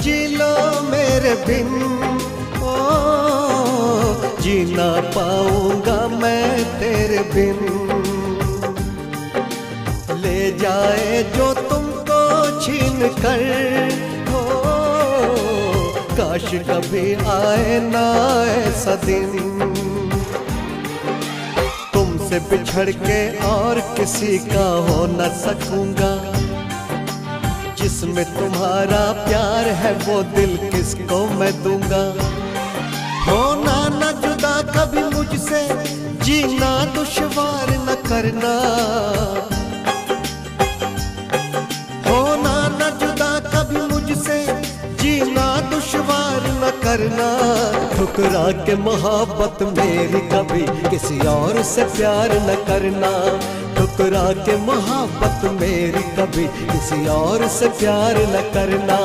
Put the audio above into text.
जी लो मेरे बिन, ओ जी ना पाऊंगा मैं तेरे बिन। ले जाए जो तुमको छीन कर, हो काश कभी आए ना ऐसा दिन। तुमसे बिछड़ के और किसी का हो न सकूंगा, जिसमें तुम्हारा प्यार है वो दिल किसको मैं दूंगा। होना न जुदा कभी मुझसे, जीना दुश्वार न करना। होना न जुदा कभी मुझसे, जीना दुश्वार न करना। ठुकरा के मोहब्बत मेरी कभी किसी और से प्यार न करना। ठुकरा के मोहब्बत मेरी कभी किसी और से प्यार न करना।